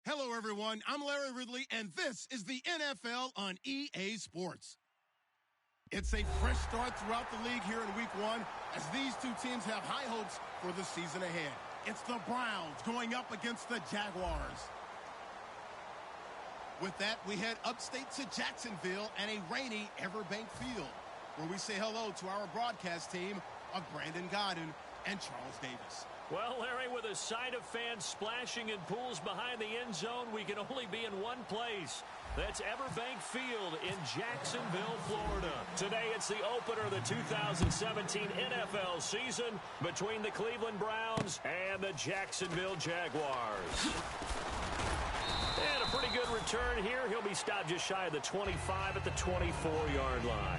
Hello, everyone. I'm Larry Ridley, and this is the NFL on EA Sports. It's a fresh start throughout the league here in Week 1 as these two teams have high hopes for the season ahead. It's the Browns going up against the Jaguars. With that, we head upstate to Jacksonville and a rainy Everbank Field, where we say hello to our broadcast team of Brandon Godden and Charles Davis. Well, Larry, with a sight of fans splashing in pools behind the end zone, we can only be in one place. That's Everbank Field in Jacksonville, Florida. Today, it's the opener of the 2017 NFL season between the Cleveland Browns and the Jacksonville Jaguars. And a pretty good return here. He'll be stopped just shy of the 25 at the 24-yard line.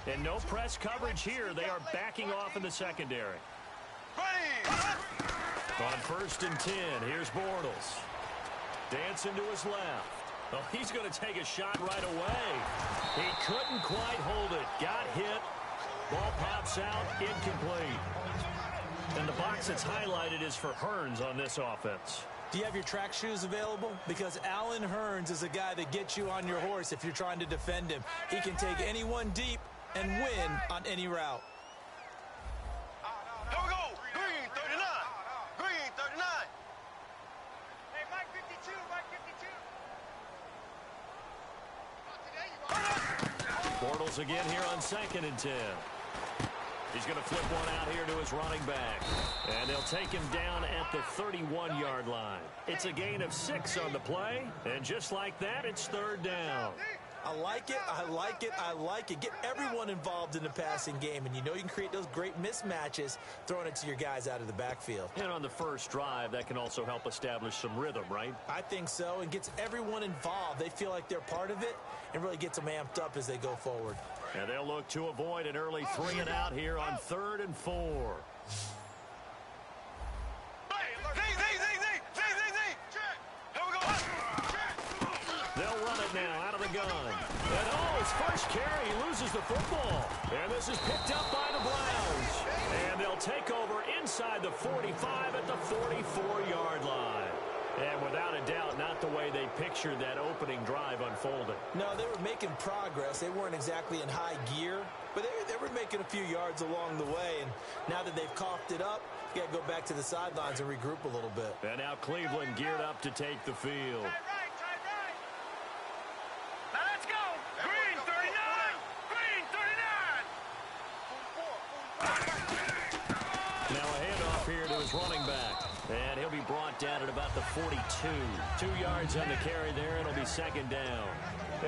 And no press coverage here. They are backing off in the secondary. On 1st and 10, here's Bortles. Dancing to his left. Oh, he's going to take a shot right away. He couldn't quite hold it. Got hit. Ball pops out. Incomplete. And the box that's highlighted is for Hearns on this offense. Do you have your track shoes available? Because Allen Hearns is a guy that gets you on your horse if you're trying to defend him. He can take anyone deep and win on any route. Here we go. Green 39. Green 39. Hey, Mike 52. Mike 52. Bortles again here on 2nd and 10. He's going to flip one out here to his running back. And they'll take him down at the 31-yard line. It's a gain of 6 on the play. And just like that, it's 3rd down. I like it, I like it, I like it. Get everyone involved in the passing game, and you know you can create those great mismatches throwing it to your guys out of the backfield. And on the first drive, that can also help establish some rhythm, right? I think so, and gets everyone involved. They feel like they're part of it and really gets them amped up as they go forward. And they'll look to avoid an early 3 and out here on 3rd and 4. They'll run it now out of the gun. And his first carry, he loses the football. And this is picked up by the Browns. And they'll take over inside the 45 at the 44-yard line. And without a doubt, not the way they pictured that opening drive unfolding. No, they were making progress. They weren't exactly in high gear, but they were making a few yards along the way. And now that they've coughed it up, you got to go back to the sidelines and regroup a little bit. And now Cleveland geared up to take the field. Running back, and he'll be brought down at about the 42. 2 yards on the carry there, and it'll be 2nd down.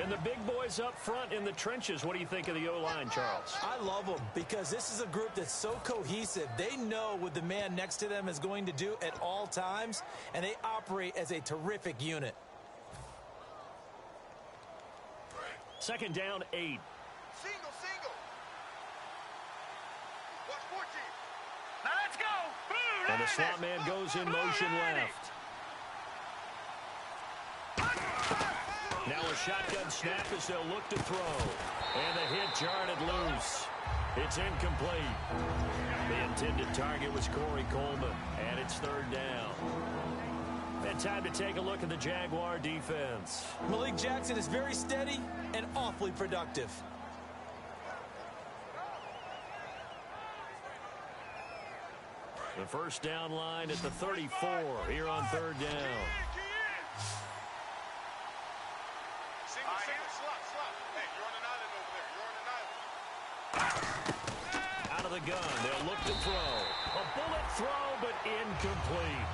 And the big boys up front in the trenches, what do you think of the O-line, Charles? I love them because this is a group that's so cohesive. They know what the man next to them is going to do at all times, and they operate as a terrific unit. 2nd down, 8. Single. Watch 14. Now let's go. And the slot man goes in motion left. Now a shotgun snap as they'll look to throw. And the hit jarred it loose. It's incomplete. The intended target was Corey Coleman. And it's 3rd down. And time to take a look at the Jaguar defense. Malik Jackson is very steady and awfully productive. The first down line at the 34 here on 3rd down. Single. Slot. Hey, you're on an island over there. Out of the gun. They'll look to throw. A bullet throw, but incomplete.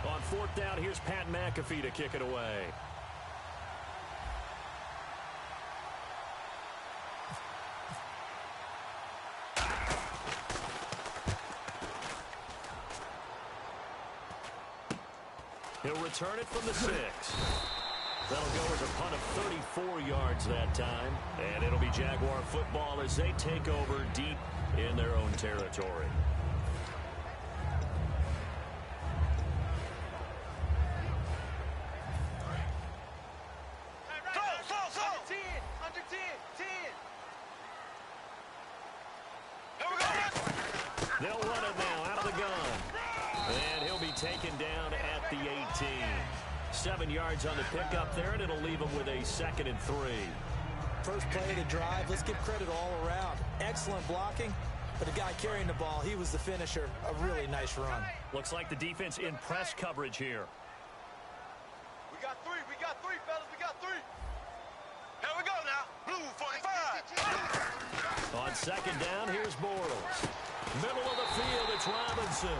On 4th down, here's Pat McAfee to kick it away. He'll return it from the 6. That'll go as a punt of 34 yards that time. And it'll be Jaguar football as they take over deep in their own territory. They'll run it now out of the gun. And he'll be taken down at the 18. 7 yards on the pickup there, and it'll leave him with a 2nd and 3. First play of the drive, let's give credit all around. Excellent blocking, but the guy carrying the ball, he was the finisher. A really nice run. Looks like the defense in press coverage here. We got three, fellas, we got three. Here we go now. Blue 45. On 2nd down, here's Bortles. Middle of the field, it's Robinson.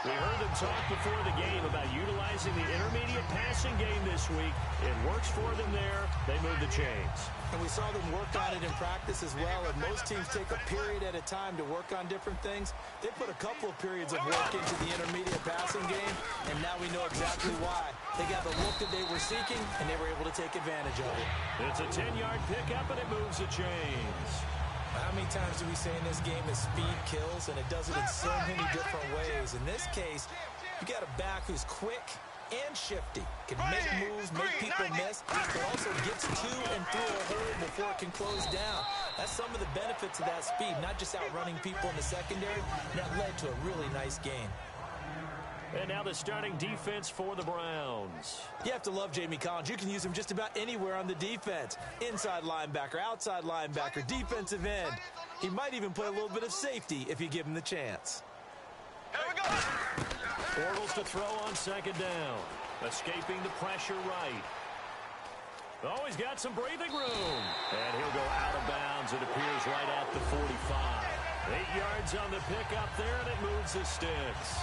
We heard them talk before the game about utilizing the intermediate passing game this week. It works for them there. They move the chains. And we saw them work on it in practice as well. And most teams take a period at a time to work on different things. They put a couple of periods of work into the intermediate passing game, and now we know exactly why. They got the look that they were seeking, and they were able to take advantage of it. It's a 10-yard pickup, and it moves the chains. How many times do we say in this game that speed kills, and it does it in so many different ways? In this case, you got a back who's quick and shifty, can make moves, make people miss, but also gets to and through a hole before it can close down. That's some of the benefits of that speed, not just outrunning people in the secondary. That led to a really nice game. And now the starting defense for the Browns. You have to love Jamie Collins. You can use him just about anywhere on the defense. Inside linebacker, outside linebacker, defensive end. He might even play a little bit of safety if you give him the chance. Here we go. Bortles to throw on 2nd down. Escaping the pressure right. Oh, he's got some breathing room. And he'll go out of bounds. It appears right at the 45. 8 yards on the pickup there, and it moves the sticks.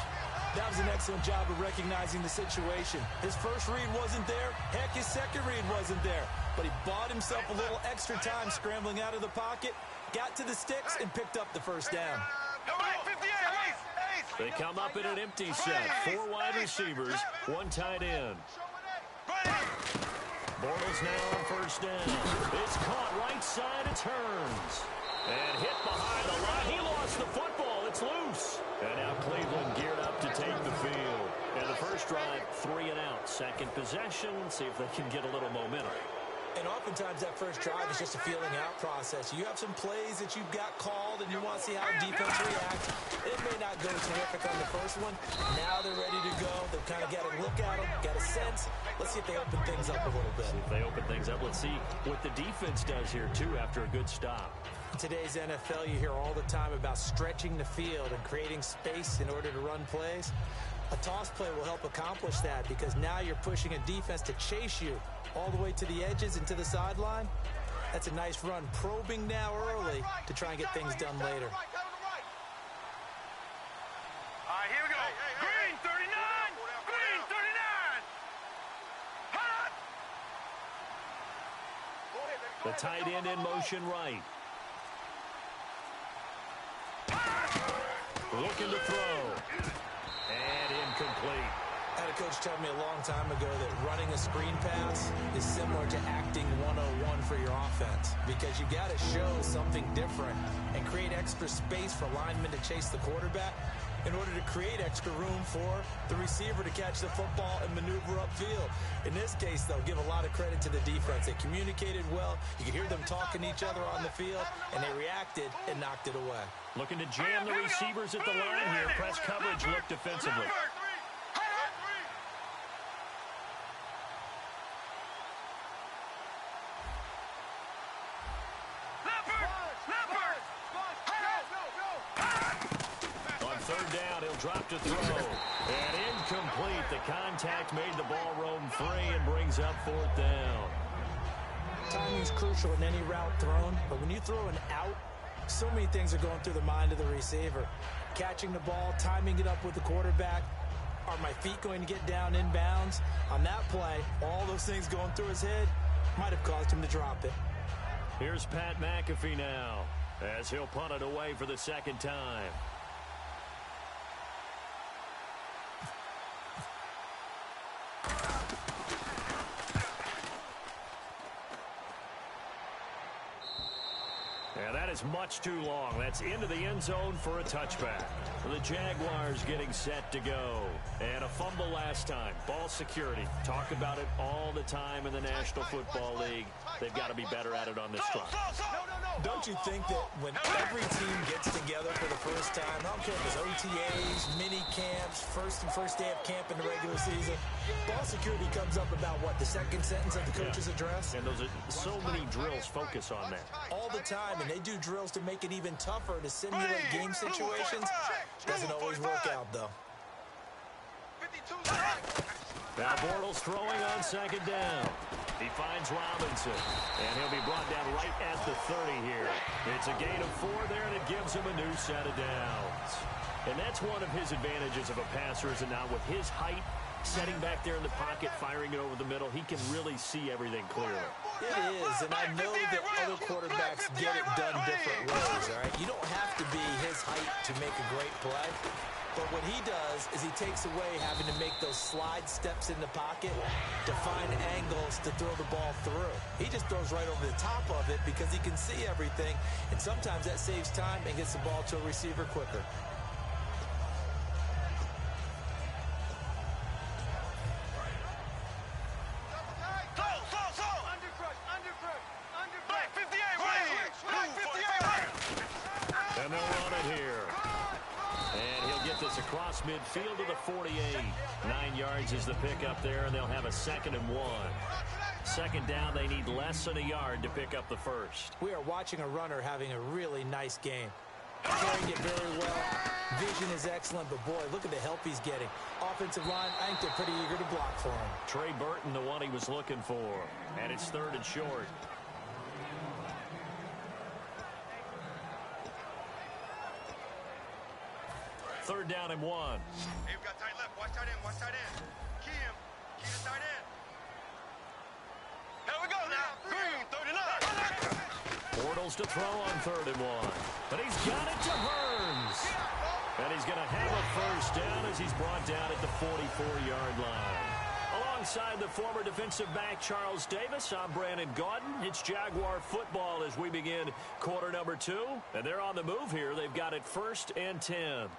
That was an excellent job of recognizing the situation. His first read wasn't there. Heck, his second read wasn't there. But he bought himself a little extra time scrambling out of the pocket, got to the sticks, and picked up the first down. They come up in an empty set. 4 wide receivers, 1 tight end. Bortles now on 1st down. It's caught right side, it turns. And hit behind the line. He lost the football. It's loose. And now Cleveland geared up to take the field. And the first drive, 3 and out. 2nd possession. See if they can get a little momentum. And oftentimes that first drive is just a feeling out process. You have some plays that you've got called and you want to see how defense reacts. It may not go terrific on the first one. Now they're ready to go. They've kind of got a look at them, got a sense. Let's see if they open things up a little bit. See if they open things up. Let's see what the defense does here, too, after a good stop. In today's NFL, you hear all the time about stretching the field and creating space in order to run plays. A toss play will help accomplish that because now you're pushing a defense to chase you all the way to the edges and to the sideline. That's a nice run, probing now early to try and get things done later. All right, here we go. Green 39. Green 39. The tight end in motion right. Looking to throw. And incomplete. I had a coach tell me a long time ago that running a screen pass is similar to acting 101 for your offense because you got to show something different and create extra space for linemen to chase the quarterback in order to create extra room for the receiver to catch the football and maneuver upfield. In this case, though, give a lot of credit to the defense. They communicated well. You could hear them talking to each other on the field, and they reacted and knocked it away. Looking to jam the receivers at the line here. Press coverage looked defensively. On 3rd down, he'll drop to throw. And incomplete. The contact made the ball roam free and brings up 4th down. Timing's crucial in any route thrown, but when you throw an out, so many things are going through the mind of the receiver. Catching the ball, timing it up with the quarterback. Are my feet going to get down in bounds? On that play, all those things going through his head might have caused him to drop it. Here's Pat McAfee now as he'll punt it away for the 2nd time. And that is much too long. That's into the end zone for a touchback. The Jaguars getting set to go. And a fumble last time. Ball security. Talk about it all the time in the National Football League. They've got to be better at it on this drive. Don't you think that when every team gets together for the first time, I don't care if it's OTAs, mini camps, first day of camp in the regular season, ball security comes up about, what, the second sentence of the coach's address? And those are so many drills focus on that. All the time, and they do drills to make it even tougher to simulate game situations. Doesn't always work out, though. Now Bortles throwing on second down. He finds Robinson, and he'll be brought down right at the 30 here. It's a gain of 4 there, and it gives him a new set of downs. And that's one of his advantages of a passer, is that now with his height, setting back there in the pocket, firing it over the middle, he can really see everything clearly. It is, and I know that other quarterbacks get it done different ways, all right? You don't have to be his height to make a great play. But what he does is he takes away having to make those slide steps in the pocket to find angles to throw the ball through. He just throws right over the top of it because he can see everything, and sometimes that saves time and gets the ball to a receiver quicker. And they'll run it here. And he'll get this across midfield to the 48. 9 yards is the pickup there, and they'll have a 2nd and 1. Second down, they need less than a yard to pick up the first. We are watching a runner having a really nice game. Carrying it very well. Vision is excellent, but boy, look at the help he's getting. Offensive line, I think they're pretty eager to block for him. Trey Burton, the one he was looking for. And it's 3rd and short. Third down and 1. Hey, we got tight left. Watch tight end. Watch tight end. Key him. Key the tight end. Here we go now. Green, 39. Bortles to throw on 3rd and 1. But he's got it to Hearns. And he's going to have a first down as he's brought down at the 44-yard line. Alongside the former defensive back Charles Davis, I'm Brandon Gaudin. It's Jaguar football as we begin quarter number 2. And they're on the move here. They've got it 1st and 10.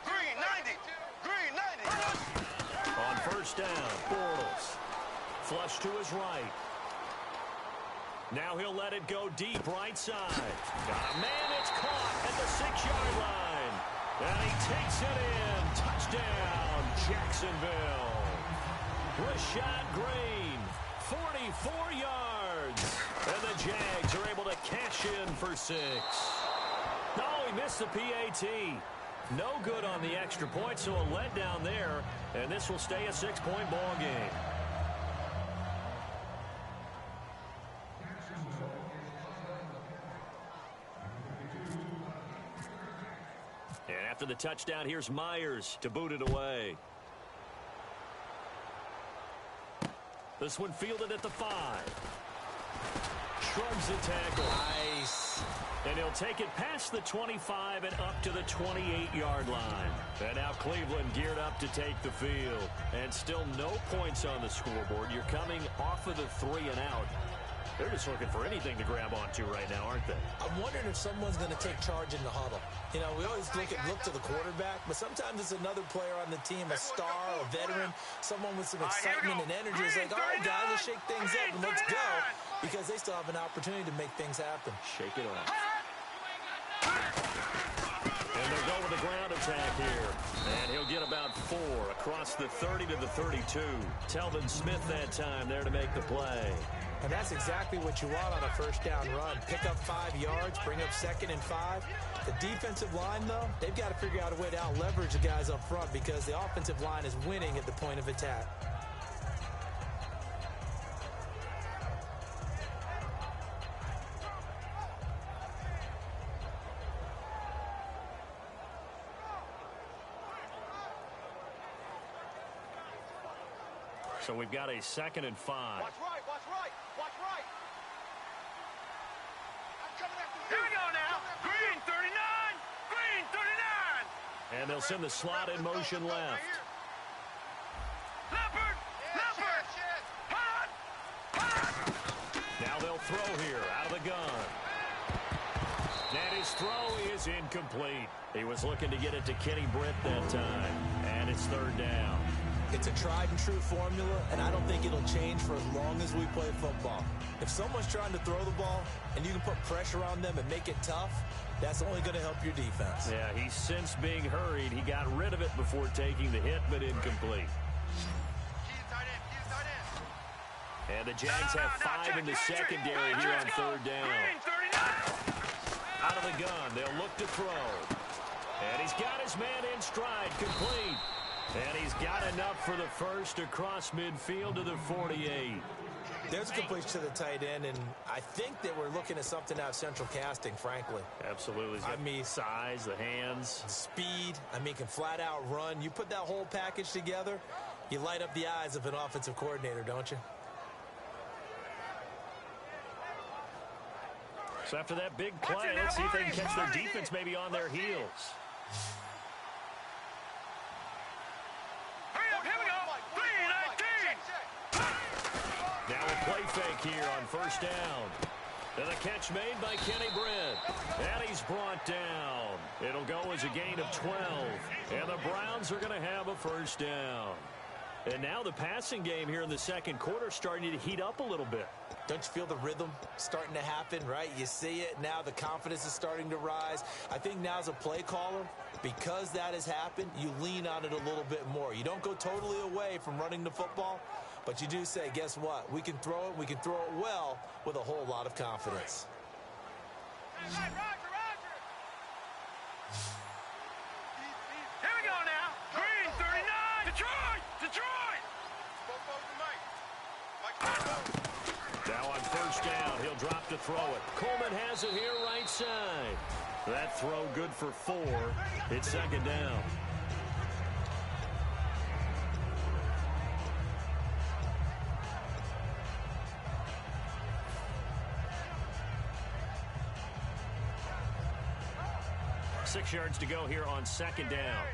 Green, 90. Green, 90. On first down, Bortles. Flush to his right. Now he'll let it go deep right side. Got a man, it's caught at the 6-yard line. And he takes it in. Touchdown, Jacksonville. Rashad Green, 44 yards. And the Jags are able to cash in for 6. No, he missed the PAT. No good on the extra point, so a letdown there. And this will stay a 6-point ball game. And after the touchdown, here's Myers to boot it away. This one fielded at the 5. Shrugs the tackle. Nice. And he'll take it past the 25 and up to the 28-yard line. And now Cleveland geared up to take the field. And still no points on the scoreboard. You're coming off of the 3 and out. They're just looking for anything to grab onto right now, aren't they? I'm wondering if someone's going to take charge in the huddle. You know, we always look to the quarterback, but sometimes it's another player on the team, a star, a veteran, someone with some excitement and energy. It's like, all right, guys, let's shake things up and let's go, because they still have an opportunity to make things happen. Shake it off. And they'll go with the ground attack here. And he'll get about 4 across the 30 to the 32. Telvin Smith that time there to make the play. And that's exactly what you want on a first down run. Pick up 5 yards, bring up 2nd and 5. The defensive line, though, they've got to figure out a way to out-leverage the guys up front because the offensive line is winning at the point of attack. So we've got a 2nd and 5. Watch right, watch right, watch right. I'm coming after you. Here we go now. Green, 39. And they'll send the slot in motion left. Now they'll throw here out of the gun. And his throw is incomplete. He was looking to get it to Kenny Britt that time. And it's third down. It's a tried and true formula, and I don't think it'll change for as long as we play football. If someone's trying to throw the ball and you can put pressure on them and make it tough, that's only going to help your defense. Yeah, he's since being hurried. He got rid of it before taking the hit, but incomplete. And the Jags have 5 in the secondary here on third down. Out of the gun, they'll look to throw. And he's got his man in stride, complete. And he's got enough for the first across midfield to the 48. There's a completion to the tight end, and I think that we're looking at something out of central casting, frankly. Absolutely. I mean, size, the hands. Speed. I mean, can flat out run. You put that whole package together, you light up the eyes of an offensive coordinator, don't you? So after that big play, let's see if they can catch their defense maybe on their heels. Now a play fake here on first down. And a catch made by Kenny Britt. And he's brought down. It'll go as a gain of 12. And the Browns are going to have a first down. And now the passing game here in the second quarter starting to heat up a little bit. Don't you feel the rhythm starting to happen, right? You see it now. The confidence is starting to rise. I think now as a play caller, because that has happened, you lean on it a little bit more. You don't go totally away from running the football, but you do say, guess what? We can throw it. We can throw it well with a whole lot of confidence. Here we go now. Green, 39. Detroit. Now on first down, he'll drop to throw it. Coleman has it here right side. That throw good for 4. It's second down. Six yards to go here on second down.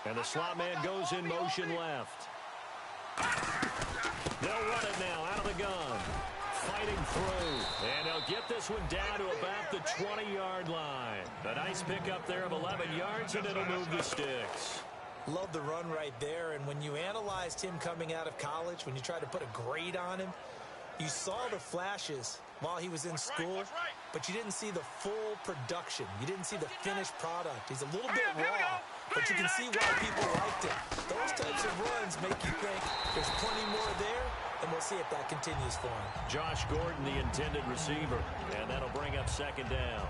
And the slot man goes in motion left. They'll run it now out of the gun. Fighting through. And they'll get this one down to about the 20-yard line. A nice pickup there of 11 yards, and it'll move the sticks. Love the run right there. And when you analyzed him coming out of college, when you tried to put a grade on him, you saw the flashes while he was in school, but you didn't see the full production. You didn't see the finished product. He's a little bit raw, but you can see why people liked him. Those types of runs make you think there's plenty more there, and we'll see if that continues for him. Josh Gordon, the intended receiver, and that'll bring up second down.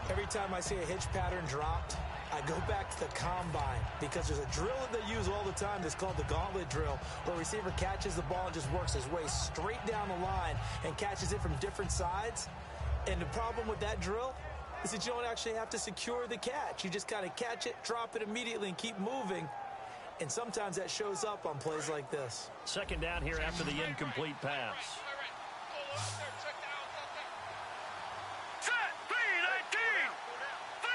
Every time I see a hitch pattern dropped, I go back to the combine because there's a drill that they use all the time that's called the gauntlet drill, where a receiver catches the ball and just works his way straight down the line and catches it from different sides. And the problem with that drill is that you don't actually have to secure the catch. You just kind of catch it, drop it immediately, and keep moving. And sometimes that shows up on plays like this. Second down here after the incomplete pass.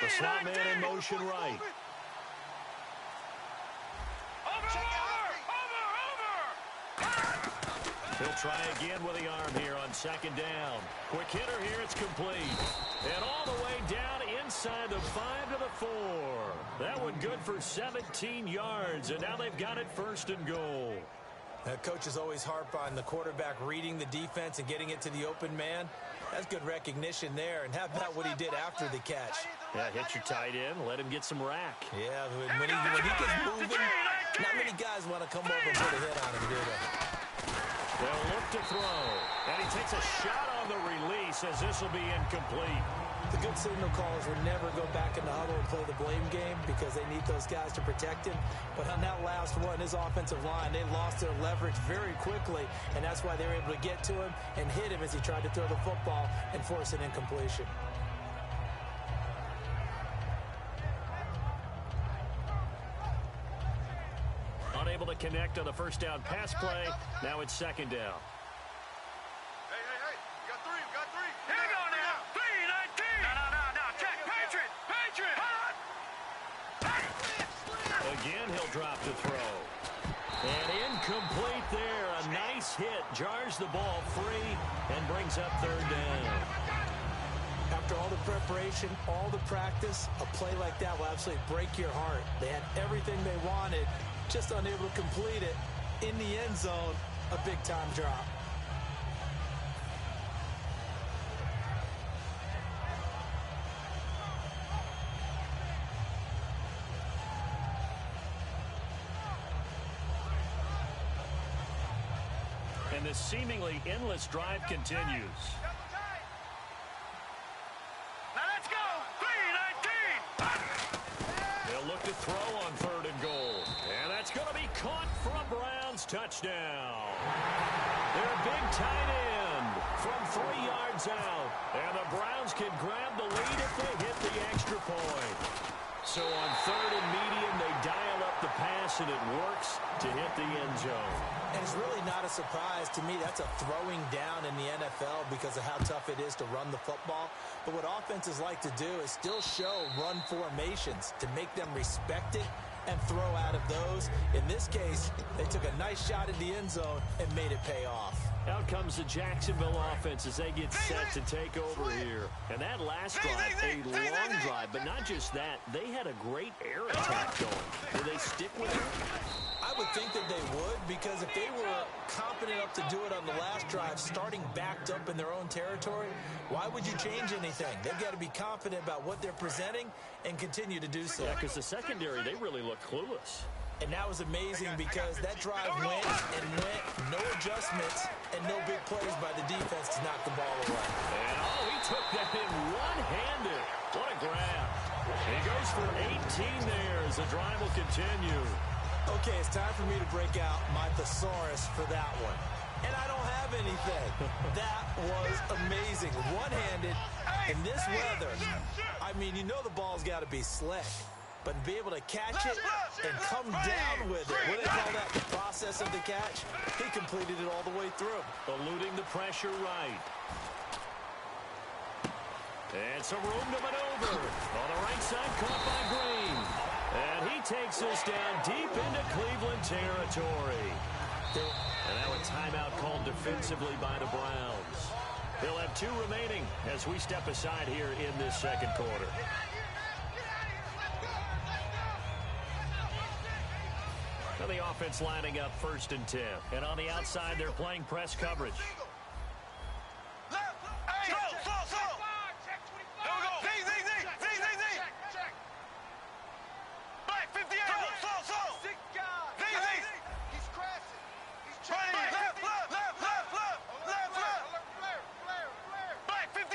The slot man in motion right. He'll try again with the arm here on second down. Quick hitter here, it's complete. And all the way down inside the 5 to the 4. That one good for 17 yards, and now they've got it first and goal. Coaches always harp on the quarterback reading the defense and getting it to the open man. That's good recognition there. And how about what he did after the catch? Yeah, hit your tight end, let him get some rack. Yeah, when he gets moving, not many guys want to come over and put a hit on him, do they? They'll look to throw. And he takes a shot on the release as this will be incomplete. The good signal callers would never go back in the huddle and play the blame game because they need those guys to protect him. But on that last one, his offensive line, they lost their leverage very quickly, and that's why they were able to get to him and hit him as he tried to throw the football and force an incompletion. Unable to connect on the first down pass play. Now it's second down. Hey, drop to throw. And incomplete there. A nice hit. Jars the ball free and brings up third down. After all the preparation, all the practice, a play like that will absolutely break your heart. They had everything they wanted, just unable to complete it. In the end zone, a big-time drop. And this seemingly endless drive continues. Now let's go. 3-19. They'll look to throw on third and goal. And that's going to be caught for a Browns touchdown. Their big tight end from 3 yards out. And the Browns can grab the lead if they hit the extra point. So on third and medium, they dial up the pass, and it works to hit the end zone. And it's really not a surprise to me. That's a throwing down in the NFL because of how tough it is to run the football. But what offenses like to do is still show run formations to make them respect it and throw out of those. In this case, they took a nice shot at the end zone and made it pay off. Out comes the Jacksonville offense as they get set to take over here. And that last drive, a long drive, but not just that. They had a great air attack going. Will they stick with it? I would think that they would, because if they were confident enough to do it on the last drive, starting backed up in their own territory, why would you change anything? They've got to be confident about what they're presenting and continue to do so. Yeah, because the secondary, they really look clueless. And that was amazing because that drive went and went, no adjustments, and no big plays by the defense to knock the ball away. And, he took that in one-handed. What a grab. He goes for 18 there as the drive will continue. Okay, it's time for me to break out my thesaurus for that one. And I don't have anything. That was amazing. One-handed in this weather. I mean, you know the ball's got to be slick. But to be able to catch it and come down with it, what do they call that, the process of the catch? He completed it all the way through. Eluding the pressure right. And some room to maneuver. On the right side, caught by Green. And he takes us down deep into Cleveland territory. And now a timeout called defensively by the Browns. They'll have 2 remaining as we step aside here in this second quarter. Now the offense lining up 1st and 10. And on the outside, they're playing press coverage.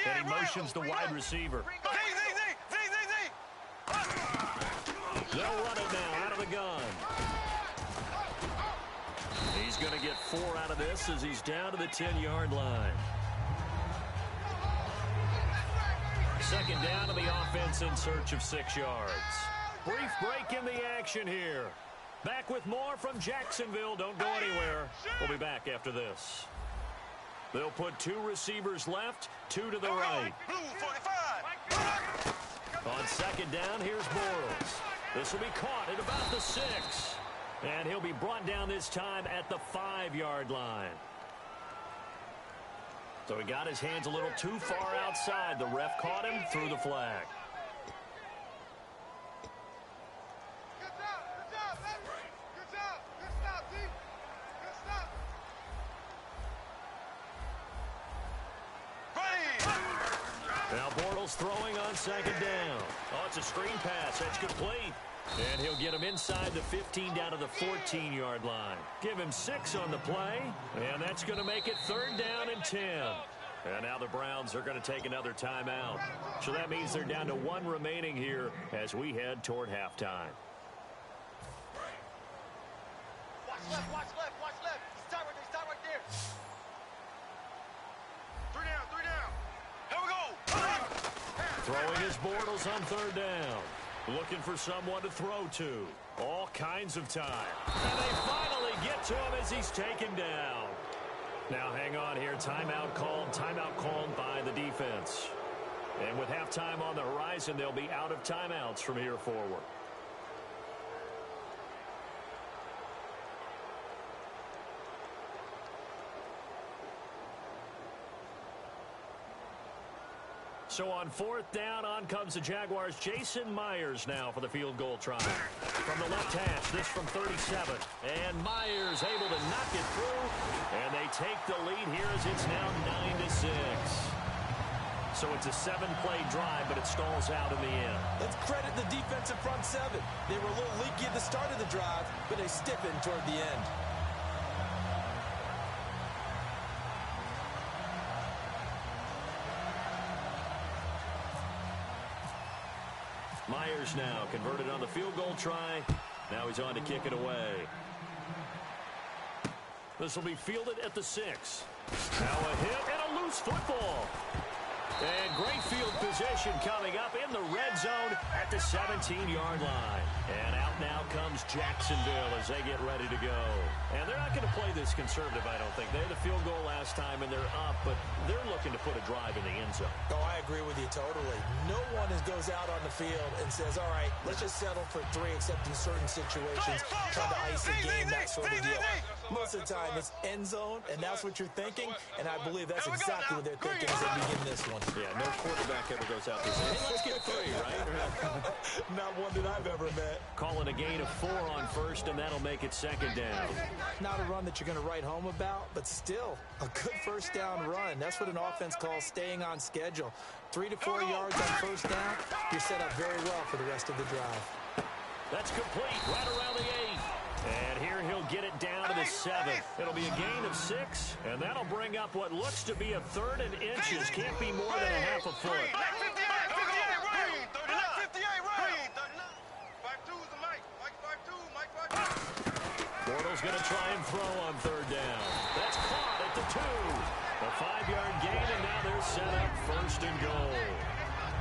And he motions the wide receiver. They'll run it now out of the gun. He's going to get 4 out of this as he's down to the 10-yard line. Second down to the offense in search of 6 yards. Brief break in the action here. Back with more from Jacksonville. Don't go anywhere. We'll be back after this. They'll put 2 receivers left, 2 to the right. On second down, here's Bortles. This will be caught at about the 6. And he'll be brought down this time at the 5-yard line. So he got his hands a little too far outside. The ref caught him, threw the flag. Now Bortles throwing on second down. Oh, it's a screen pass. That's complete. And he'll get him inside the 15 down to the 14-yard line. Give him 6 on the play, and that's going to make it 3rd down and 10. And now the Browns are going to take another timeout. So that means they're down to 1 remaining here as we head toward halftime. Watch left, watch left, watch left. Stop right there. 3 down, 3 down. Here we go. Throwing his Bortles on 3rd down. Looking for someone to throw to. All kinds of time. And they finally get to him as he's taken down. Now hang on here. Timeout called by the defense. And with halftime on the horizon, they'll be out of timeouts from here forward. So on 4th down, on comes the Jaguars. Jason Myers now for the field goal try. From the left hash, this from 37. And Myers able to knock it through. And they take the lead here as it's now 9-6. So it's a 7-play drive, but it stalls out in the end. Let's credit the defensive front seven. They were a little leaky at the start of the drive, but they stiffened toward the end. Myers now converted on the field goal try. Now he's on to kick it away. This will be fielded at the 6. Now a hit and a loose football. And great field position coming up in the red zone at the 17-yard line. And out now comes Jacksonville as they get ready to go. And they're not going to play this conservative, I don't think. They had a field goal last time, and they're up, but they're looking to put a drive in the end zone. Oh, I agree with you totally. No one goes out on the field and says, all right, let's just settle for 3, except in certain situations, trying to ice a game, that sort of deal. Most of the time, it's end zone, and that's what you're thinking, and I believe that's exactly what they're thinking as they begin this one. Yeah, no quarterback ever goes out there saying, hey, let's get 3, right? Not one that I've ever met. Calling a gain of 4 on 1st, and that'll make it 2nd down. Not a run that you're going to write home about, but still a good 1st down run. That's what an offense calls staying on schedule. 3 to 4 yards on 1st down, you're set up very well for the rest of the drive. That's complete right around the 8. And here he'll get it down to the 7th. It'll be a gain of 6, and that'll bring up what looks to be a 3rd and inches. Can't be more than a half a foot. Bortles going to try and throw on 3rd down. That's caught at the 2. A 5-yard gain, and now they're set up 1st and goal.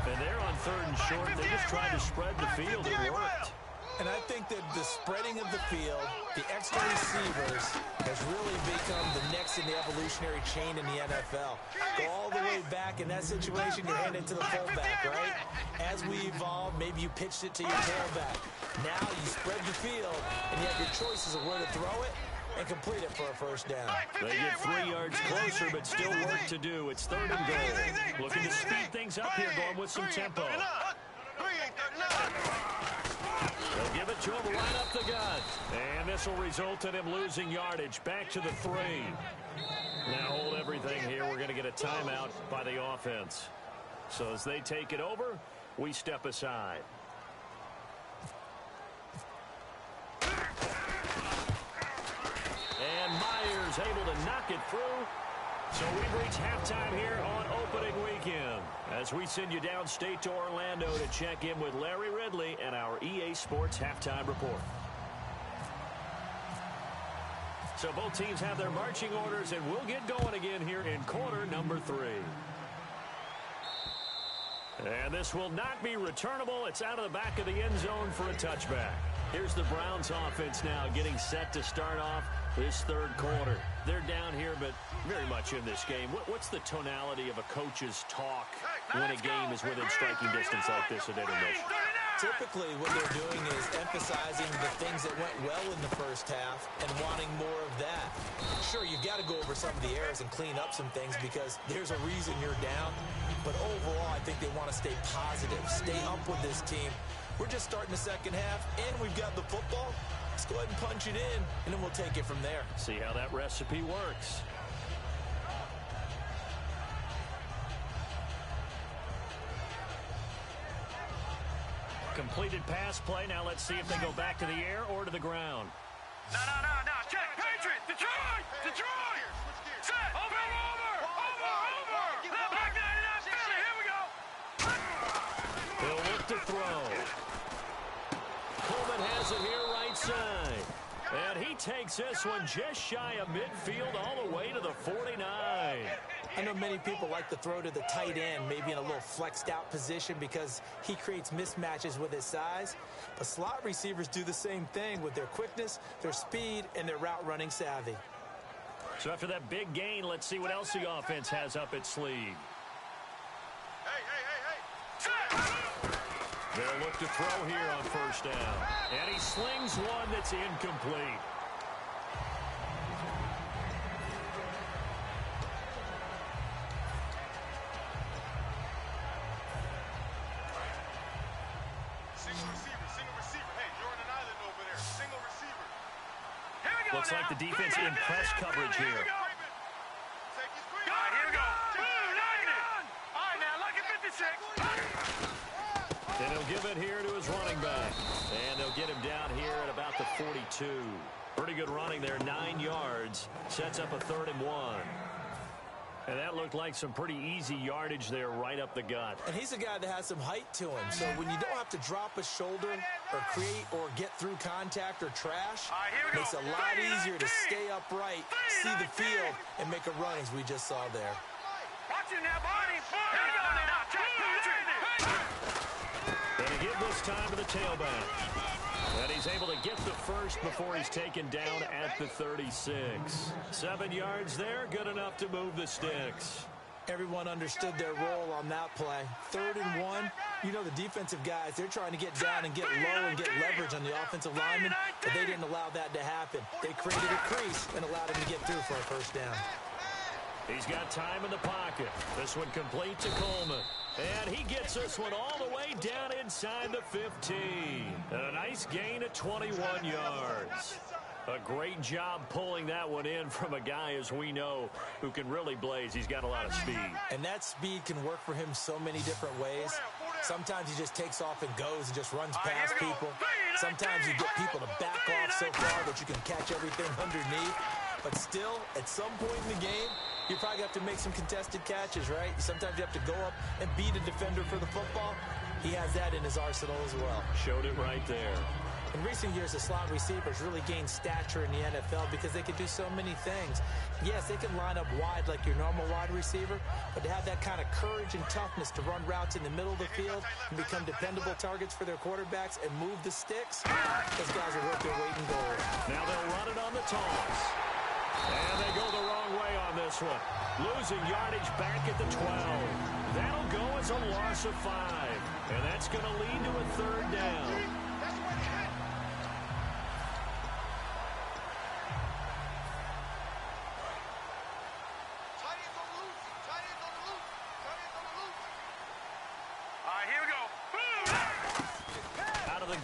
And they're on 3rd and short. They just tried to spread the field. It worked. And I think that the spreading of the field, the extra receivers, has really become the next in the evolutionary chain in the NFL. Go all the way back in that situation, you're handing to the fullback, right? As we evolve, maybe you pitched it to your tailback. Now you spread the field, and you have your choices of where to throw it and complete it for a 1st down. They get 3 yards closer, but still work to do. It's 3rd and goal. Looking to speed things up here, going with some tempo. They'll give it to him right up the gut. And this will result in him losing yardage. Back to the 3. Now hold everything here. We're going to get a timeout by the offense. So as they take it over, we step aside. And Myers able to knock it through. So we've reached halftime here on opening weekend as we send you downstate to Orlando to check in with Larry Ridley and our EA Sports Halftime Report. So both teams have their marching orders, and we'll get going again here in quarter number 3. And this will not be returnable. It's out of the back of the end zone for a touchback. Here's the Browns offense now getting set to start off this 3rd quarter. They're down here, but very much in this game. What's the tonality of a coach's talk when a game is within striking distance like this at intermission? Typically, what they're doing is emphasizing the things that went well in the 1st half and wanting more of that. Sure, you've got to go over some of the errors and clean up some things because there's a reason you're down. But overall, I think they want to stay positive, stay up with this team. We're just starting the 2nd half, and we've got the football. Let's go ahead and punch it in, and then we'll take it from there. See how that recipe works. Completed pass play. Now let's see if they go back to the air or to the ground. No. Check. Patriot. Detroit. Set. Over. Now back to 99 Philly. Here we go. He'll look to throw. Coleman has it here right side. And he takes this one just shy of midfield all the way to the 49. I know many people like to throw to the tight end, maybe in a little flexed out position because he creates mismatches with his size. But slot receivers do the same thing with their quickness, their speed, and their route running savvy. So after that big gain, let's see what else the offense has up its sleeve. Hey. They'll look to throw here on 1st down. And he slings one that's incomplete. Looks like the defense in press coverage here. All right, here we go. All right, now, look at 56. And he'll give it here to his running back. And they'll get him down here at about the 42. Pretty good running there, 9 yards. Sets up a 3rd and 1. And that looked like some pretty easy yardage there right up the gut. And he's a guy that has some height to him. So when you don't have to drop a shoulder or create or get through contact or trash, it makes it a lot easier to stay upright, see the field, and make a run as we just saw there. Watch it now, Barney. Here we go now. And to give this time to the tailback. And he's able to get the first before he's taken down at the 36. 7 yards there, good enough to move the sticks. Everyone understood their role on that play. 3rd and 1. You know the defensive guys, they're trying to get down and get low and get leverage on the offensive lineman, but they didn't allow that to happen. They created a crease and allowed him to get through for a first down. He's got time in the pocket. This one complete to Coleman. And he gets this one all the way down inside the 15. And a nice gain of 21 yards. A great job pulling that one in from a guy, as we know, who can really blaze. He's got a lot of speed. And that speed can work for him so many different ways. Sometimes he just takes off and goes and just runs past people. Sometimes you get people to back off so far that you can catch everything underneath. But still, at some point in the game, you probably have to make some contested catches, right? Sometimes you have to go up and beat a defender for the football. He has that in his arsenal as well. Showed it right there. In recent years, the slot receivers really gained stature in the NFL because they can do so many things. Yes, they can line up wide like your normal wide receiver, but to have that kind of courage and toughness to run routes in the middle of the field and become dependable targets for their quarterbacks and move the sticks, those guys are worth their weight in gold. Now they'll run it on the toss. And they go the wrong way on this one. Losing yardage back at the 12. That'll go as a loss of 5. And that's going to lead to a 3rd down.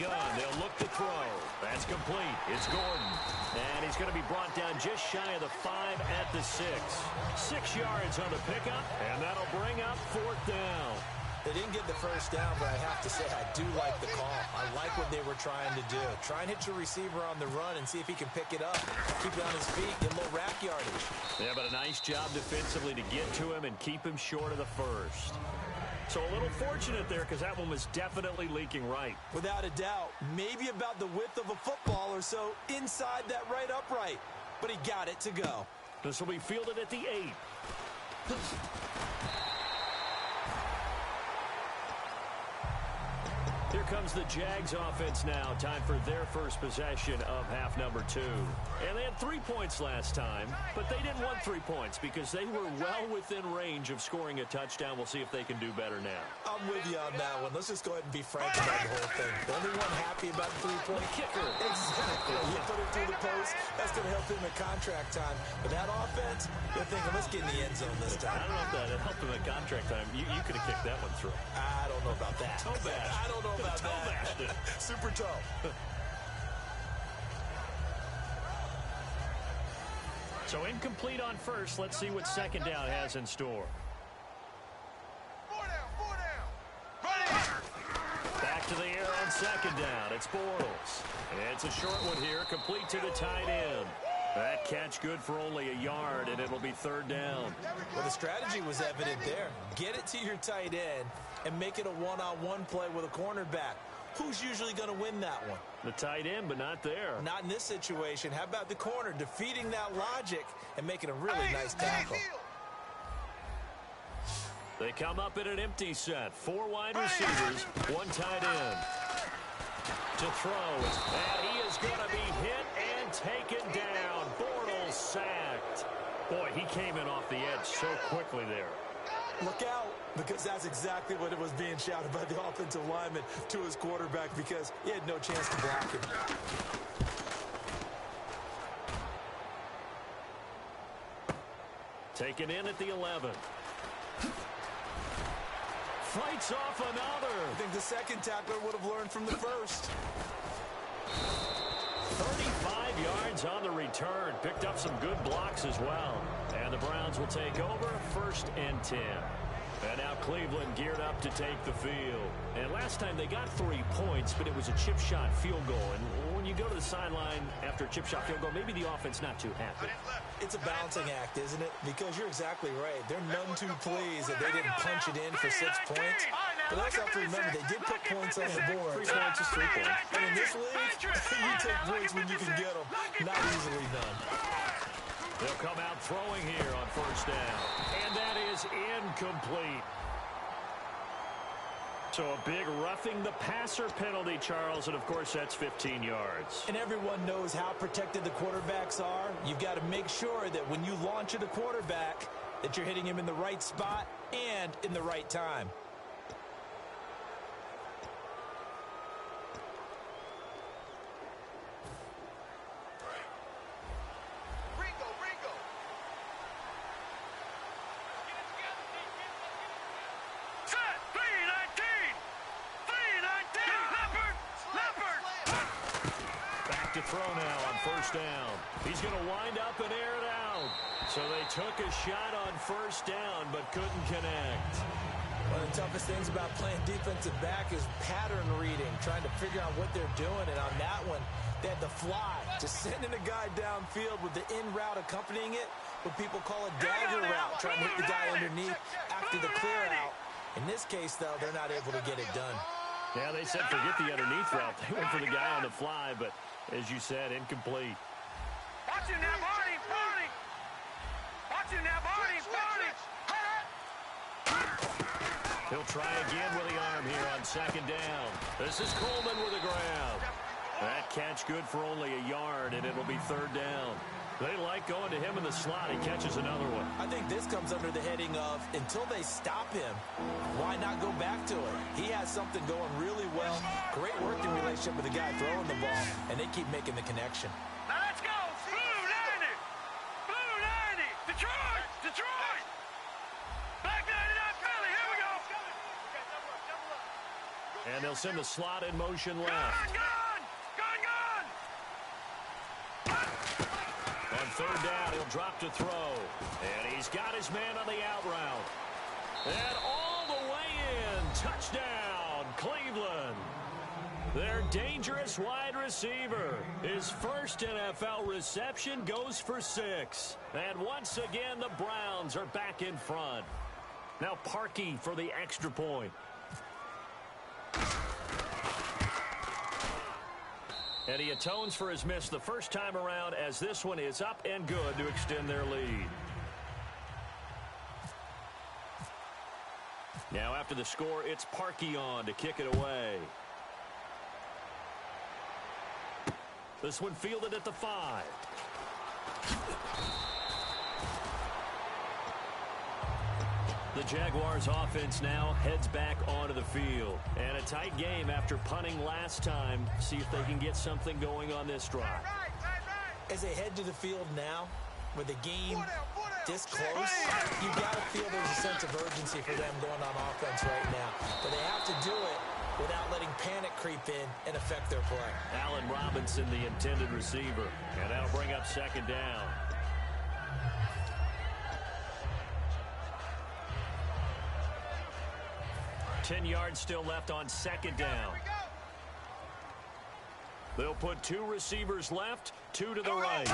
Gun. They'll look to throw. That's complete. It's Gordon. And he's going to be brought down just shy of the 5 at the 6. 6 yards on the pickup, and that'll bring up 4th down. They didn't get the first down, but I have to say I do like the call. I like what they were trying to do. Try and hit your receiver on the run and see if he can pick it up. Keep it on his feet, get a little rack yardage. Yeah, but a nice job defensively to get to him and keep him short of the first. So a little fortunate there because that one was definitely leaking right. Without a doubt. Maybe about the width of a football or so inside that right upright. But he got it to go. This will be fielded at the 8. Here comes the Jags offense now. Time for their first possession of half number 2. And they had 3 points last time, but they didn't want 3 points because they were well within range of scoring a touchdown. We'll see if they can do better now. I'm with you on that one. Let's just go ahead and be frank about the whole thing. The only one happy about the 3-point kicker. Exactly. You put it through the post. That's going to help him at contract time. But that offense, they're thinking, let's get in the end zone this time. I don't know if that helped him at contract time. You could have kicked that one through. I don't know about that. Toe bash. I don't know about toe bashed it. Super toe. So incomplete on first. Let's see what 2nd down has in store. 4 down. Back to the air on 2nd down. It's Bortles. It's a short one here, complete to the tight end. That catch good for only a yard, and it'll be 3rd down. Well, the strategy was evident there. Get it to your tight end and make it a one-on-one play with a cornerback. Who's usually going to win that one? The tight end, but not there. Not in this situation. How about the corner defeating that logic and making a really nice tackle? They come up in an empty set. 4 wide receivers, 1 tight end. To throw, and he is going to be hit and taken down. Bortles sacked. Boy, he came in off the edge so quickly there. Look out, because that's exactly what it was being shouted by the offensive lineman to his quarterback because he had no chance to block him. Taken in at the 11. Fights off another. I think the second tackler would have learned from the first. 35 yards Browns on the return. Picked up some good blocks as well. And the Browns will take over 1st and 10. And now Cleveland geared up to take the field. And last time they got 3 points, but it was a chip shot field goal. And when you go to the sideline after a chip shot field goal, maybe the offense not too happy. It's a balancing act, isn't it? Because you're exactly right. They're none too pleased that they didn't punch it in for 6 points. But also have to remember, they did put points on the board. 3 points is 3 points. And in this league, you take points when you can get them. Not easily done. They'll come out throwing here on 1st down. And that is incomplete. So a big roughing the passer penalty, Charles, and of course that's 15 yards. And everyone knows how protected the quarterbacks are. You've got to make sure that when you launch at a quarterback, that you're hitting him in the right spot and in the right time. Throw now on 1st down. He's going to wind up and air it out. So they took a shot on 1st down but couldn't connect. One of the toughest things about playing defensive back is pattern reading, trying to figure out what they're doing. And on that one, they had the fly, just sending a guy downfield with the in route accompanying it, what people call a dagger route, trying to hit the guy underneath after the clear out. In this case, though, they're not able to get it done. Yeah, they said forget the underneath route. They went for the guy on the fly, but as you said, incomplete. Watch him now, Barney, Barney. Watch him now, Barney, Barney. He'll try again with the arm here on 2nd down. This is Coleman with a grab. That catch good for only a yard, and it'll be 3rd down. They like going to him in the slot. He catches another one. I think this comes under the heading of, until they stop him, why not go back to it? He has something going really well. Great working relationship with the guy throwing the ball, and they keep making the connection. Now let's go. Blue 90. Blue 90. Detroit. Detroit. Black 99 Philly. Here we go. And they'll send the slot in motion left. Gun, gun. Gun, gun. On 3rd down, he'll drop to throw. And he's got his man on the out route. And all the way in. Touchdown, Cleveland. Their dangerous wide receiver. His first NFL reception goes for 6. And once again, the Browns are back in front. Now Parkey for the extra point. And he atones for his miss the first time around, as this one is up and good to extend their lead. Now after the score, it's Parkey on to kick it away. This one fielded at the 5. The Jaguars offense now heads back onto the field. And a tight game after punting last time. See if they can get something going on this drive. As they head to the field now, with the game this close, you got to feel there's a sense of urgency for them going on offense right now. But they have to do it without letting panic creep in and affect their play. Allen Robinson, the intended receiver. And that'll bring up 2nd down. Ten yards still left on 2nd down. They'll put 2 receivers left, 2 to the right.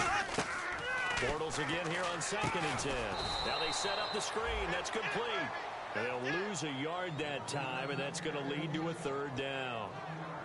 Bortles again here on 2nd and 10. Now they set up the screen. That's complete. They'll lose a yard that time, and that's going to lead to a 3rd down.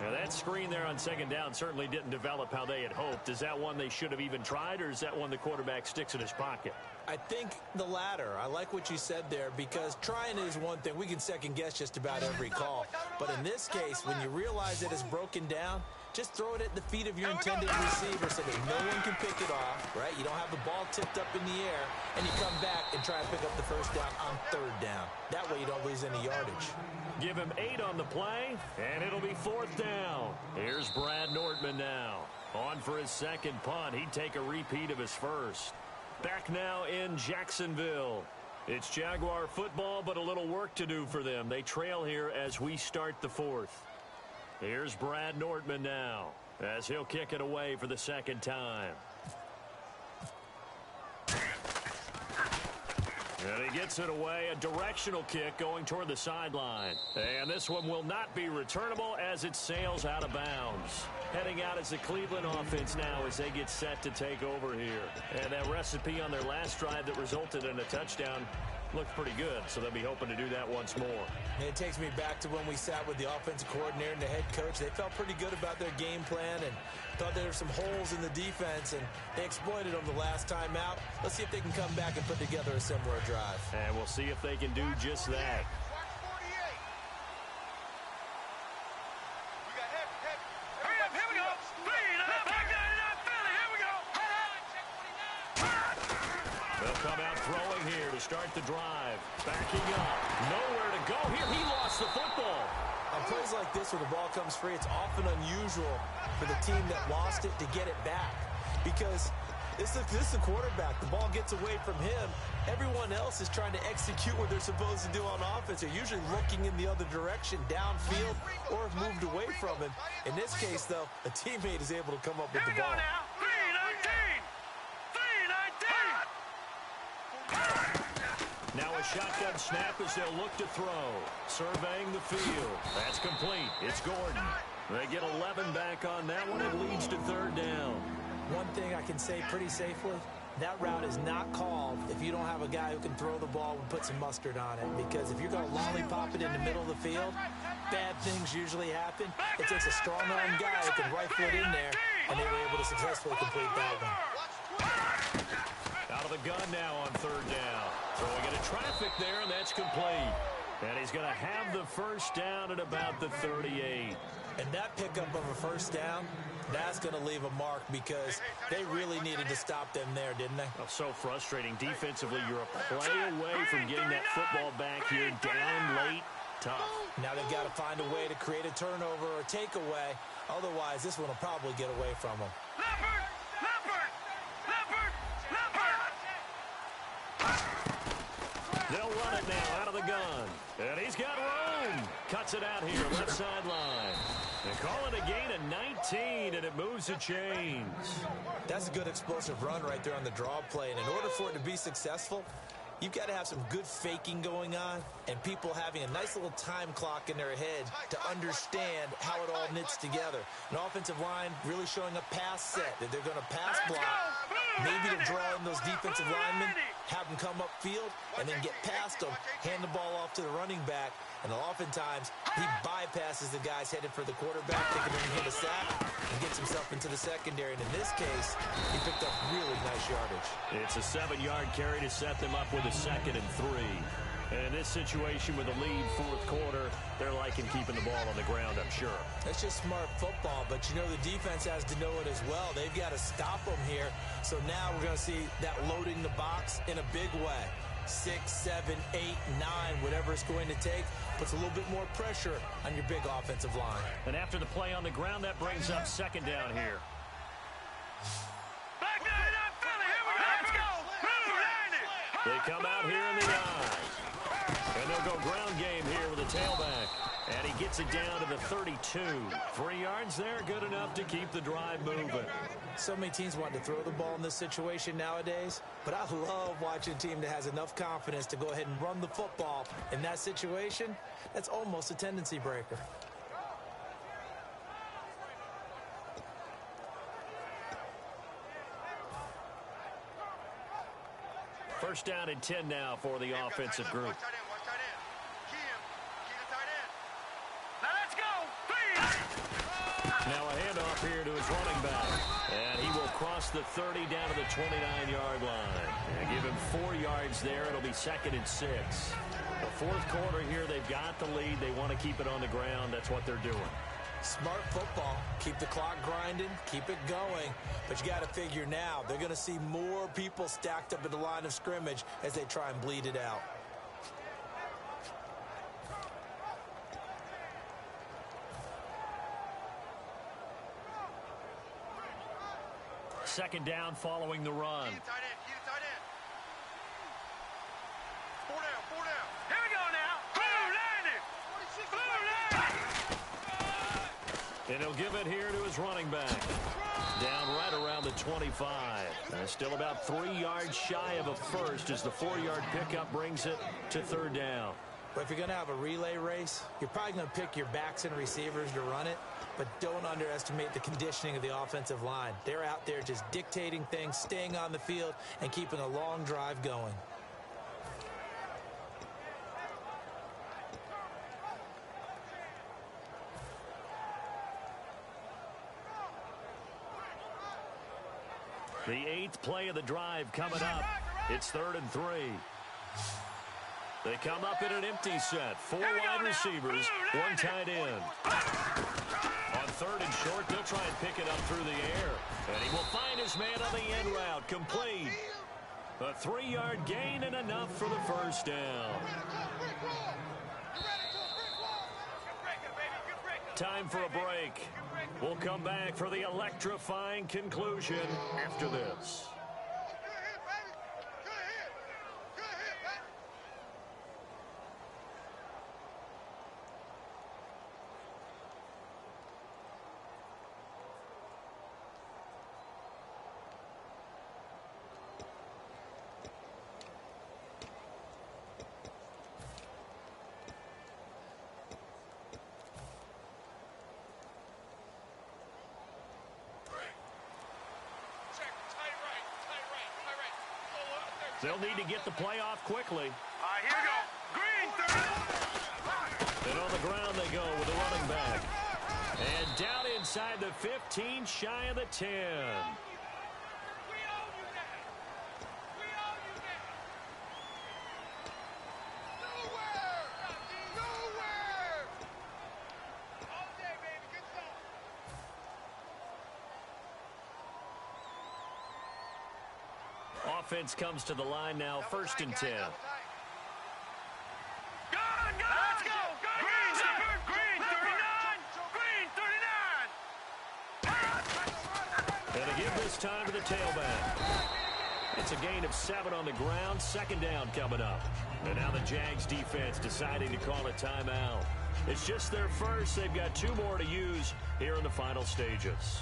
Now that screen there on 2nd down certainly didn't develop how they had hoped. Is that one they should have even tried, or is that one the quarterback sticks in his pocket? I think the latter. I like what you said there, because trying is one thing. We can second guess just about every call. But in this case, when you realize it is broken down, just throw it at the feet of your intended receiver so that no one can pick it off, right? You don't have the ball tipped up in the air, and you come back and try to pick up the 1st down on 3rd down. That way you don't lose any yardage. Give him 8 on the play, and it'll be 4th down. Here's Brad Nortman now. On for his 2nd punt. He'd take a repeat of his first. Back now in Jacksonville. It's Jaguar football, but a little work to do for them. They trail here as we start the 4th. Here's Brad Nortman now, as he'll kick it away for the 2nd time. And he gets it away, a directional kick going toward the sideline. And this one will not be returnable as it sails out of bounds. Heading out as the Cleveland offense now as they get set to take over here. And that recipe on their last drive that resulted in a touchdown looked pretty good, so they'll be hoping to do that once more. And it takes me back to when we sat with the offensive coordinator and the head coach. They felt pretty good about their game plan and thought there were some holes in the defense, and they exploited them the last time out. Let's see if they can come back and put together a similar drive. And we'll see if they can do just that. Come out throwing here to start the drive. Backing up. Nowhere to go here. He lost the football. On plays like this where the ball comes free, it's often unusual for the team that lost it to get it back. Because this is the quarterback. The ball gets away from him. Everyone else is trying to execute what they're supposed to do on offense. They're usually looking in the other direction, downfield, or have moved away from him. In this case, though, a teammate is able to come up with the ball. Now a shotgun snap as they'll look to throw. Surveying the field. That's complete. It's Gordon. They get 11 back on that one. It leads to third down. One thing I can say pretty safely, that route is not called if you don't have a guy who can throw the ball and put some mustard on it. Because if you're going to lollipop it in the middle of the field, bad things usually happen. It takes a strong-arm guy who can rifle it in there, and they were able to successfully complete that one. Out of the gun now on third down. Throwing into traffic there, and that's complete. And he's going to have the first down at about the 38. And that pickup of a first down, that's going to leave a mark because they really needed to stop them there, didn't they? Oh, so frustrating. Defensively, you're a play away from getting that football back here. Down late, tough. Now they've got to find a way to create a turnover or takeaway. Otherwise, this one will probably get away from them. They'll run it now out of the gun. And he's got room. Cuts it out here, left sideline. They call it a gain of 19, and it moves the chains. That's a good explosive run right there on the draw play. And in order for it to be successful, you've got to have some good faking going on and people having a nice little time clock in their head to understand how it all knits together. An offensive line really showing a pass set that they're going to pass block, maybe to draw in those defensive linemen, have them come upfield, and then get past them, hand the ball off to the running back, and oftentimes he bypasses the guys headed for the quarterback, thinking they're going to hit a sack, and gets himself into the secondary. And in this case, he picked up really nice yardage. It's a 7-yard carry to set them up with a 2nd and 3. And in this situation with a lead fourth quarter, they're liking keeping the ball on the ground, I'm sure. That's just smart football, but you know the defense has to know it as well. They've got to stop them here. So now we're going to see that loading the box in a big way. 6, 7, 8, 9, whatever it's going to take, puts a little bit more pressure on your big offensive line. And after the play on the ground, that brings up 2nd down here. They come out here in the eye. And they'll go ground game here with a tailback. And he gets it down to the 32. 3 yards there, good enough to keep the drive moving. So many teams want to throw the ball in this situation nowadays, but I love watching a team that has enough confidence to go ahead and run the football. In that situation, that's almost a tendency breaker. First down and 10 now for the offensive group. Now a handoff here to his running back. And he will cross the 30 down to the 29-yard line. And give him 4 yards there. It'll be 2nd and 6. The fourth quarter here, they've got the lead. They want to keep it on the ground. That's what they're doing. Smart football. Keep the clock grinding. Keep it going. But you got to figure now, they're going to see more people stacked up at the line of scrimmage as they try and bleed it out. Second down following the run. Keep it tight end. Keep it tight end. 4 down. 4 down. Here we go now. Blue line it. Blue line. And he'll give it here to his running back. Down right around the 25. Still about 3 yards shy of a first as the 4-yard pickup brings it to third down. But if you're going to have a relay race, you're probably going to pick your backs and receivers to run it, but don't underestimate the conditioning of the offensive line. They're out there just dictating things, staying on the field, and keeping a long drive going. The 8th play of the drive coming up. It's 3rd and 3. They come up in an empty set. 4 wide receivers, 1 tight end. On 3rd and short, they'll try and pick it up through the air. And he will find his man on the end route. Complete. A 3-yard gain and enough for the first down. Time for a break. We'll come back for the electrifying conclusion after this. They'll need to get the play off quickly. Here we go. Green, 30. And on the ground they go with the running back. And down inside the 15, shy of the 10. Offense comes to the line now, 1st and 10. Let's go. Green, 39. And to give this time to the tailback. It's a gain of 7 on the ground. 2nd down coming up. And now the Jags defense deciding to call a timeout. It's just their first. They've got 2 more to use here in the final stages.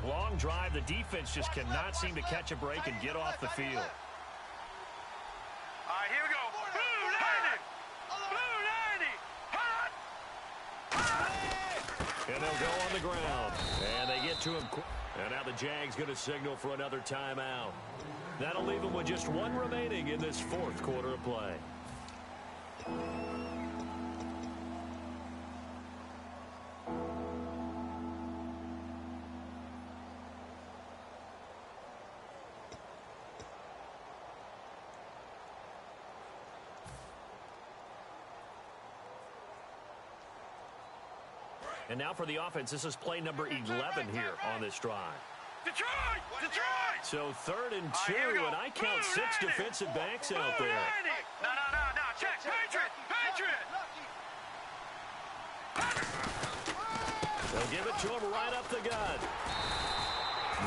Long drive. The defense just cannot seem to catch a break and get off the field. Here we go. Blue 90. And they'll go on the ground. And they get to him. And now the Jags going to signal for another timeout. That'll leave them with just 1 remaining in this 4th quarter of play. And now for the offense, this is play number 11 here on this drive. Detroit! So 3rd and 2, and I count 6 defensive backs out there. No. Check. Patriot! They'll give it to him right up the gut.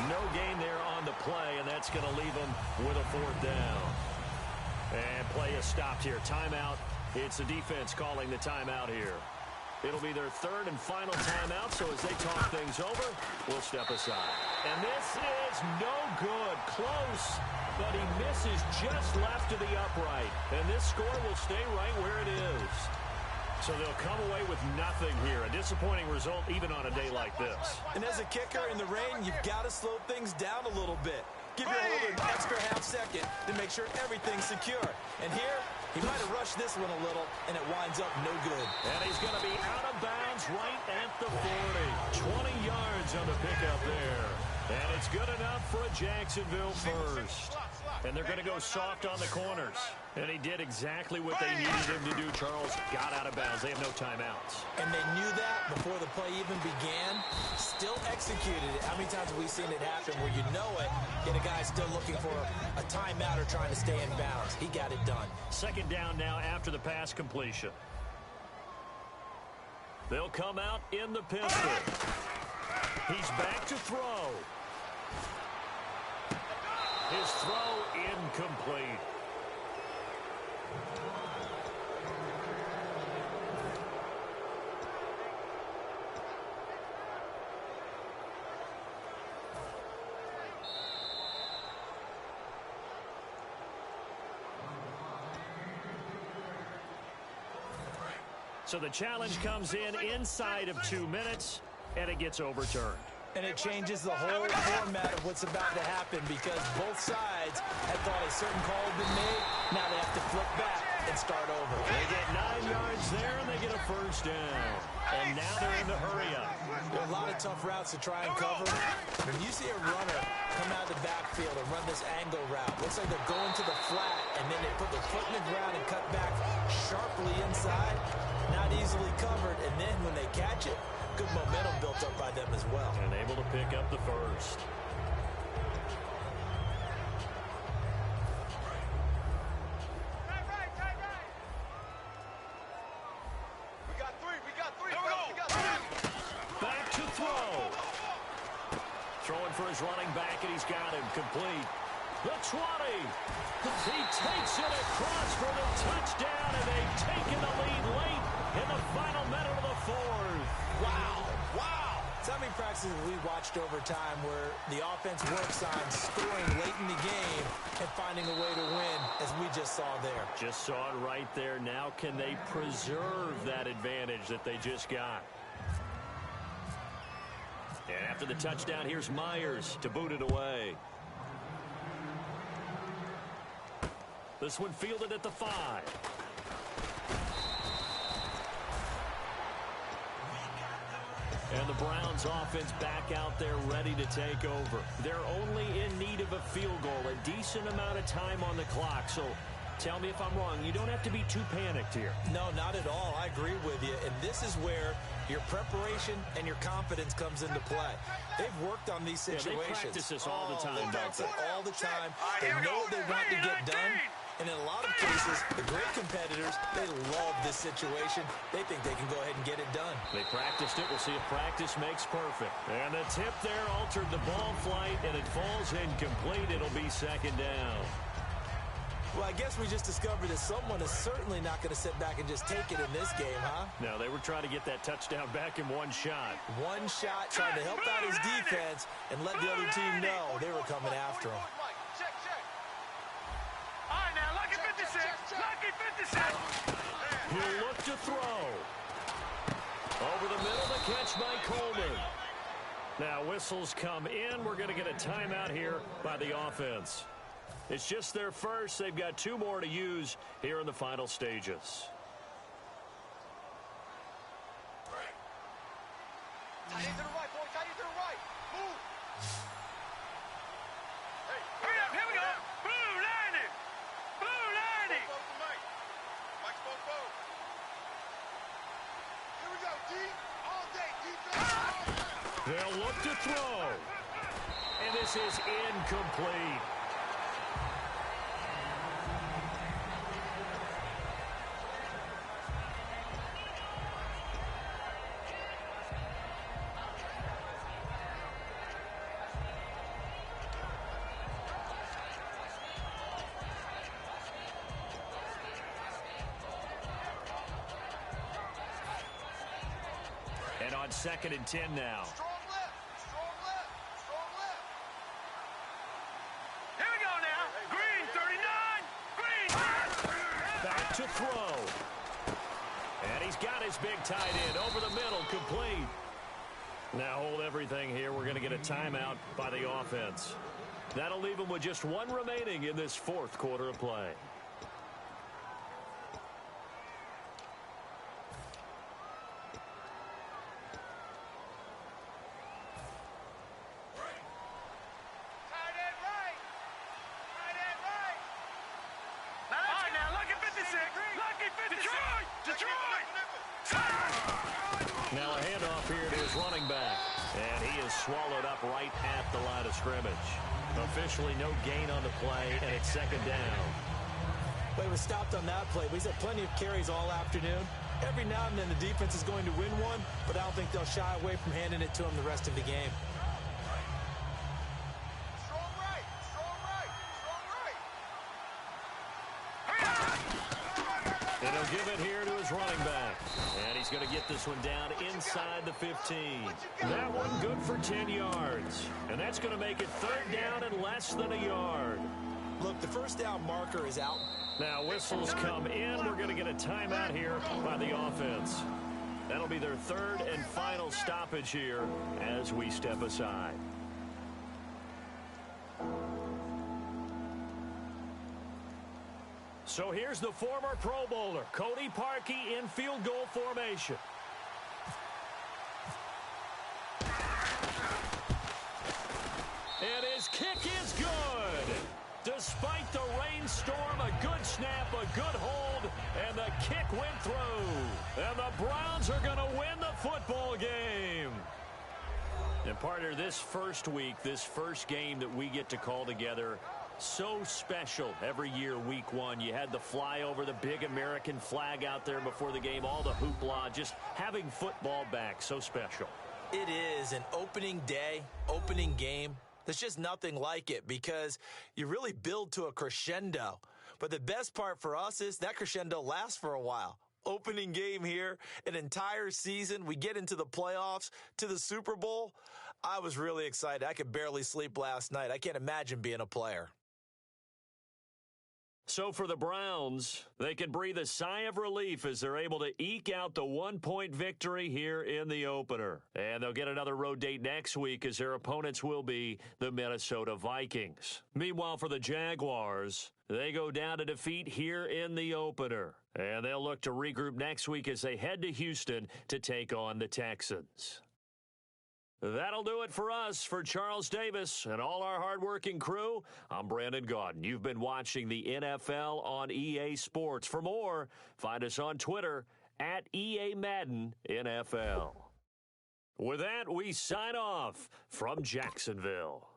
No gain there on the play, and that's going to leave him with a 4th down. And play is stopped here. Timeout. It's the defense calling the timeout here. It'll be their 3rd and final timeout, so as they talk things over, we'll step aside. And this is no good. Close, but he misses just left to the upright. And this score will stay right where it is. So they'll come away with nothing here. A disappointing result even on a day like this. And as a kicker in the rain, you've got to slow things down a little bit. Give your holder an extra half second to make sure everything's secure. And here, he might have rushed this one a little, and it winds up no good. And he's going to be out of bounds right at the 40. 20 yards on the pickup there. And it's good enough for a Jacksonville first. And they're going to go soft on the corners. And he did exactly what they needed him to do, Charles. Got out of bounds. They have no timeouts. And they knew that before the play even began. Still executed it. How many times have we seen it happen where you know it, yet a guy's still looking for a timeout or trying to stay in bounds? He got it done. 2nd down now after the pass completion. They'll come out in the pistol. He's back to throw. His throw incomplete. So the challenge comes in inside of 2 minutes, and it gets overturned. And it changes the whole format of what's about to happen because both sides had thought a certain call had been made. Now they have to flip back and start over. They get 9 yards there, and they get a first down. And now they're in the hurry-up. There are a lot of tough routes to try and cover. When you see a runner come out of the backfield and run this angle route, looks like they're going to the flat, and then they put their foot in the ground and cut back sharply inside. Not easily covered, and then when they catch it, good momentum built up by them as well. And able to pick up the first. Back to throw. Throwing for his running back, and he's got him complete. The 20. He takes it across for the touchdown, and they've taken the lead late in the final minute of the fourth. Wow. So many practices we watched over time where the offense works on scoring late in the game and finding a way to win, as we just saw there. Just saw it right there. Now can they preserve that advantage that they just got? And after the touchdown, here's Myers to boot it away. This one fielded at the 5. And the Browns offense back out there ready to take over. They're only in need of a field goal, a decent amount of time on the clock. So tell me if I'm wrong. You don't have to be too panicked here. No, not at all. I agree with you. And this is where your preparation and your confidence comes into play. They've worked on these situations. They practice this all the time. They practice it all the time. They know what they want to get done. And in a lot of cases, the great competitors, they love this situation. They think they can go ahead and get it done. They practiced it. We'll see if practice makes perfect. And the tip there altered the ball flight, and it falls incomplete. It'll be second down. Well, I guess we just discovered that someone is certainly not going to sit back and just take it in this game, huh? No, they were trying to get that touchdown back in one shot. One shot, trying to help out his defense and let the other team know they were coming after him. He'll look to throw. Over the middle, the catch by Coleman. Now whistles come in. We're going to get a timeout here by the offense. It's just their first. They've got 2 more to use here in the final stages. Tight end to the right, boy. Tight end to the right. Move. Hey, here we go. Blue landing. Blue landing. Mike spoke forward. Here we go, D. All day, defense. They'll look to throw. And this is incomplete. And on 2nd and 10 now. Strong left. Strong left. Strong left. Here we go now. Green, 39. Green. Back to throw. And he's got his big tight end over the middle, complete. Now hold everything here. We're going to get a timeout by the offense. That'll leave them with just 1 remaining in this 4th quarter of play. Now a handoff here to his running back. And he is swallowed up right at the line of scrimmage. Officially no gain on the play, and it's 2nd down. Well, he was stopped on that play, but he's had plenty of carries all afternoon. Every now and then the defense is going to win one, but I don't think they'll shy away from handing it to him the rest of the game. Strong right. Strong right. Strong right. And he'll give it here to his running back. And he's going to get this one down inside the 15. That one good for 10 yards. And that's going to make it 3rd down and less than a yard. Look, the first down marker is out. Now whistles come in. We're going to get a timeout here by the offense. That'll be their third and final stoppage here as we step aside. So here's the former Pro Bowler, Cody Parkey, in field goal formation. And his kick is good. Despite the rainstorm, a good snap, a good hold, and the kick went through. And the Browns are going to win the football game. And partner, this first week, this first game that we get to call together, so special every year, week one. You had the flyover, the big American flag out there before the game, all the hoopla, just having football back, so special. It is an opening day, opening game. There's just nothing like it because you really build to a crescendo. But the best part for us is that crescendo lasts for a while. Opening game here, an entire season. We get into the playoffs, to the Super Bowl. I was really excited. I could barely sleep last night. I can't imagine being a player. So for the Browns, they can breathe a sigh of relief as they're able to eke out the one-point victory here in the opener. And they'll get another road date next week as their opponents will be the Minnesota Vikings. Meanwhile, for the Jaguars, they go down to defeat here in the opener. And they'll look to regroup next week as they head to Houston to take on the Texans. That'll do it for us. For Charles Davis and all our hardworking crew, I'm Brandon Gaudin. You've been watching the NFL on EA Sports. For more, find us on Twitter at EA Madden NFL. With that, we sign off from Jacksonville.